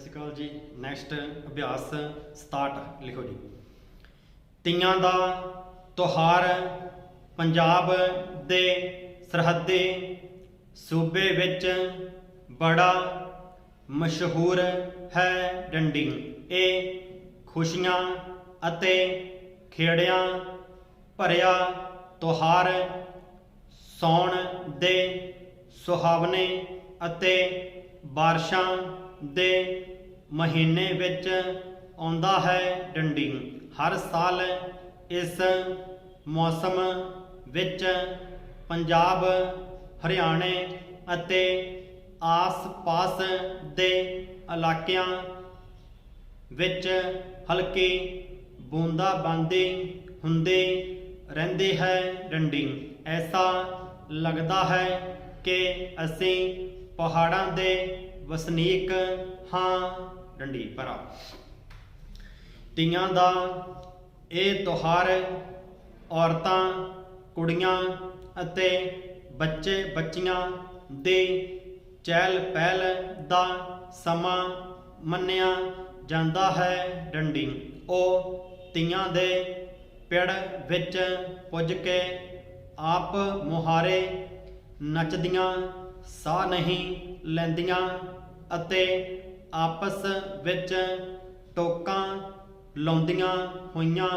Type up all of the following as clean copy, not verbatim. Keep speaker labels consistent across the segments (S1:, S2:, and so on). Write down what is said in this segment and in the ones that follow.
S1: ਸ਼੍ਰੀ ਅਕਾਲ ਜੀ। ਨੈਕਸਟ ਅਭਿਆਸ 67 ਲਿਖੋ ਜੀ। ਤੀਆਂ ਦਾ ਤਿਉਹਾਰ ਪੰਜਾਬ ਦੇ ਸਰਹੱਦੀ ਸੂਬੇ ਵਿੱਚ ਬੜਾ ਮਸ਼ਹੂਰ ਹੈ। ਡੰਡੀ ਇਹ ਖੁਸ਼ੀਆਂ ਅਤੇ ਖੇੜਿਆਂ ਭਰਿਆ ਤਿਉਹਾਰ ਸਾਉਣ ਦੇ ਸੁਹਾਵਣੇ ਅਤੇ ਬਾਰਿਸ਼ਾਂ ਦੇ ਮਹੀਨੇ ਵਿੱਚ ਆਉਂਦਾ ਹੈ। ਡੰਡੀ ਹਰ ਸਾਲ ਇਸ ਮੌਸਮ ਵਿੱਚ ਪੰਜਾਬ, ਹਰਿਆਣੇ ਅਤੇ ਆਸ-ਪਾਸ ਦੇ ਇਲਾਕਿਆਂ ਵਿੱਚ ਹਲਕੀ ਬੂੰਦਾਬਾਂਦੀ ਹੁੰਦੀ ਰਹਿੰਦੀ ਹੈ। ਡੰਡੀ ਐਸਾ ਲੱਗਦਾ ਹੈ ਕਿ ਅਸੀਂ ਪਹਾੜਾਂ ਦੇ ਵਸਨੀਕ ਹਾਂ। ਡੰਡੀ ਭਰਾ ਤੀਆਂ ਦਾ ਇਹ ਤਿਉਹਾਰ ਔਰਤਾਂ, ਕੁੜੀਆਂ ਅਤੇ ਬੱਚੇ ਬੱਚੀਆਂ ਦੀ ਚਹਿਲ ਪਹਿਲ ਦਾ ਸਮਾਂ ਮੰਨਿਆ ਜਾਂਦਾ ਹੈ। ਡੰਡੀ ਉਹ ਤੀਆਂ ਦੇ ਪਿੜ ਵਿੱਚ ਪੁੱਜ ਕੇ ਆਪ ਮੁਹਾਰੇ ਨੱਚਦੀਆਂ, ਸਾਹ ਨਹੀਂ ਲੈਂਦੀਆਂ ਅਤੇ ਆਪਸ ਵਿੱਚ ਟੋਕਾਂ ਲਾਉਂਦੀਆਂ ਹੋਈਆਂ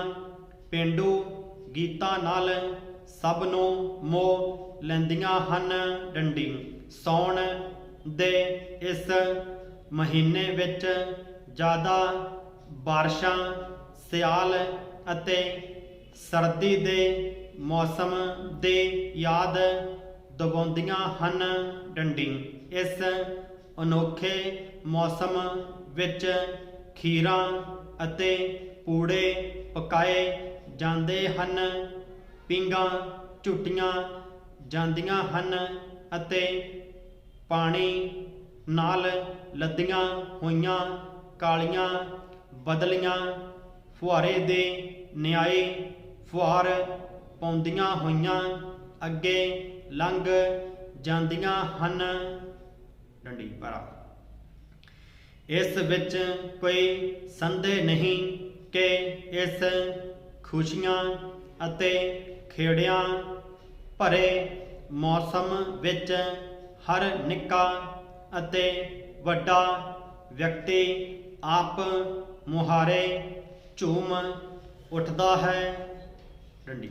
S1: ਪੇਂਡੂ ਗੀਤਾਂ ਨਾਲ ਸਭ ਨੂੰ ਮੋਹ ਲੈਂਦੀਆਂ ਹਨ। ਡੰਡੀ ਸਾਉਣ ਦੇ ਇਸ ਮਹੀਨੇ ਵਿੱਚ ਜ਼ਿਆਦਾ ਬਾਰਿਸ਼ਾਂ ਸਿਆਲ ਅਤੇ ਸਰਦੀ ਦੇ ਮੌਸਮ ਦੀ ਯਾਦ ਦਿਵਾਉਂਦੀਆਂ ਹਨ। ਡੰਡੀ ਇਸ ਅਨੋਖੇ ਮੌਸਮ ਵਿੱਚ ਖੀਰਾਂ ਅਤੇ ਪੂੜੇ ਪਕਾਏ ਜਾਂਦੇ ਹਨ, ਪੀਂਘਾਂ ਝੁੱਟੀਆਂ ਜਾਂਦੀਆਂ ਹਨ ਅਤੇ ਪਾਣੀ ਨਾਲ ਲੱਦੀਆਂ ਹੋਈਆਂ ਕਾਲੀਆਂ ਬਦਲੀਆਂ ਫੁਹਾਰੇ ਦੇ ਨਿਆਏ ਫੁਹਾਰ ਪਾਉਂਦੀਆਂ ਹੋਈਆਂ ਅੱਗੇ ਲੰਘ ਜਾਂਦੀਆਂ ਹਨ। ਡੰਡੀ ਭਰਾ ਇਸ ਵਿੱਚ ਕੋਈ ਸੰਦੇਹ ਨਹੀਂ ਕਿ ਇਸ ਖੁਸ਼ੀਆਂ ਅਤੇ ਖੇੜਿਆਂ ਭਰੇ ਮੌਸਮ ਵਿੱਚ ਹਰ ਨਿੱਕਾ ਅਤੇ ਵੱਡਾ ਵਿਅਕਤੀ ਆਪ ਮੁਹਾਰੇ ਝੂਮ ਉੱਠਦਾ ਹੈ। ਡੰਡੀ